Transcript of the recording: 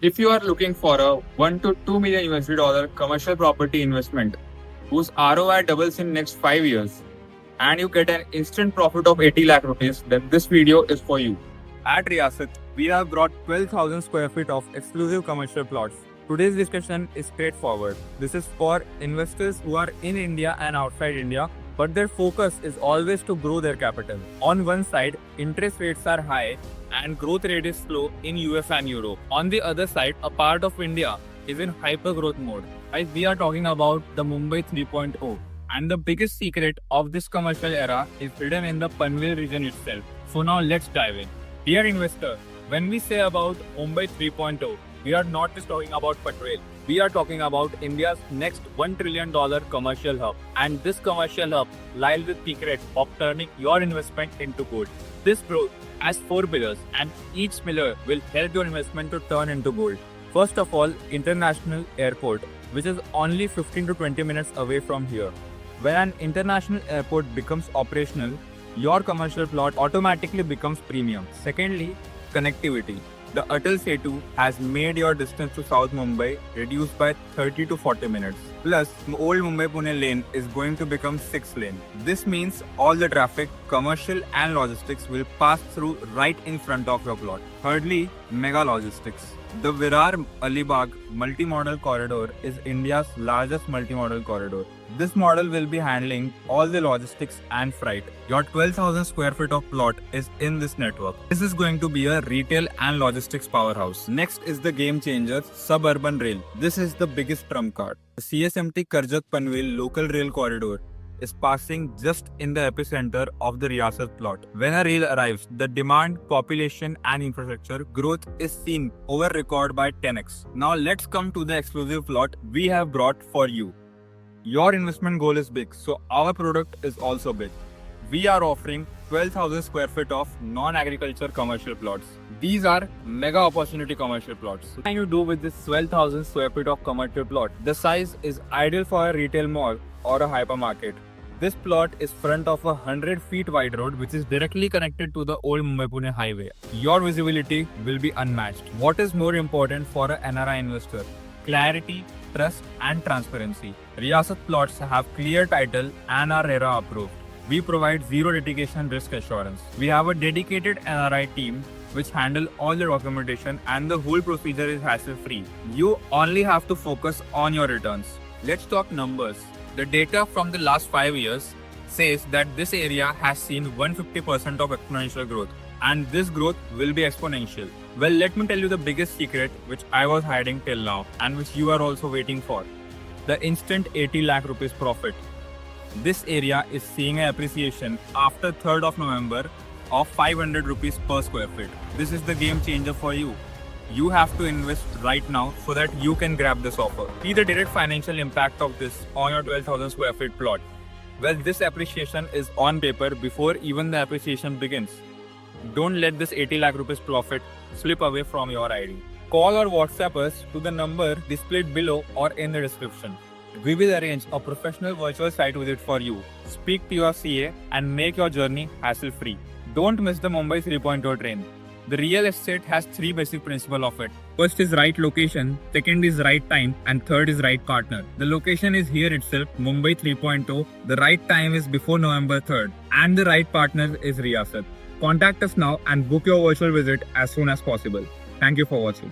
If you are looking for a 1 to 2 million USD commercial property investment whose ROI doubles in next 5 years and you get an instant profit of 80 lakh rupees, then this video is for you. At Riyasat, we have brought 12,000 square feet of exclusive commercial plots. Today's discussion is straightforward. This is for investors who are in India and outside India, but their focus is always to grow their capital. On one side, interest rates are high and growth rate is slow in US and Europe. On the other side, a part of India is in hyper growth mode. We are talking about the Mumbai 3.0. And the biggest secret of this commercial era is hidden in the Panvel region itself. So now let's dive in. Dear investor, when we say about Mumbai 3.0, we are not just talking about Panvel. We are talking about India's next $1 trillion commercial hub. And this commercial hub lies the secret of turning your investment into gold. This growth has 4 pillars and each pillar will help your investment to turn into gold. First of all, International Airport, which is only 15 to 20 minutes away from here. When an international airport becomes operational, your commercial plot automatically becomes premium. Secondly, connectivity. The Atal Setu has made your distance to South Mumbai reduced by 30 to 40 minutes. Plus, old Mumbai-Pune lane is going to become 6 lane. This means all the traffic, commercial and logistics will pass through right in front of your plot. Thirdly, mega logistics. The Virar Alibag multi-modal corridor is India's largest multi-modal corridor. This model will be handling all the logistics and freight. Your 12,000 square feet of plot is in this network. This is going to be a retail and logistics powerhouse. Next is the game changer, Suburban Rail. This is the biggest trump card. The CSMT Karjat Panvel local rail corridor is passing just in the epicenter of the Riyasat plot. When a rail arrives, the demand, population and infrastructure growth is seen over record by 10x. Now let's come to the exclusive plot we have brought for you. Your investment goal is big, so our product is also big. We are offering 12,000 square feet of non-agriculture commercial plots. These are mega opportunity commercial plots. What can you do with this 12,000 square feet of commercial plot? The size is ideal for a retail mall or a hypermarket. This plot is front of a 100 feet wide road which is directly connected to the old Mumbai-Pune highway. Your visibility will be unmatched. What is more important for an NRI investor? Clarity, trust and transparency. Riyasat plots have clear title and are RERA approved. We provide zero litigation risk assurance. We have a dedicated NRI team which handle all the documentation and the whole procedure is hassle free. You only have to focus on your returns. Let's talk numbers. The data from the last 5 years says that this area has seen 150% of exponential growth and this growth will be exponential. Well, let me tell you the biggest secret which I was hiding till now and which you are also waiting for. The instant 80 lakh rupees profit. This area is seeing an appreciation after 3rd of November of 500 rupees per square feet. This is the game changer for you. You have to invest right now so that you can grab this offer. See the direct financial impact of this on your 12,000 square feet plot. Well, this appreciation is on paper before even the appreciation begins. Don't let this 80 lakh rupees profit slip away from your ID. Call or WhatsApp us to the number displayed below or in the description. We will arrange a professional virtual site visit for you. Speak to your CA and make your journey hassle-free. Don't miss the Mumbai 3.0 train. The real estate has 3 basic principles of it. First is right location, second is right time, and third is right partner. The location is here itself, Mumbai 3.0. The right time is before November 3rd, and the right partner is Riyasat. Contact us now and book your virtual visit as soon as possible. Thank you for watching.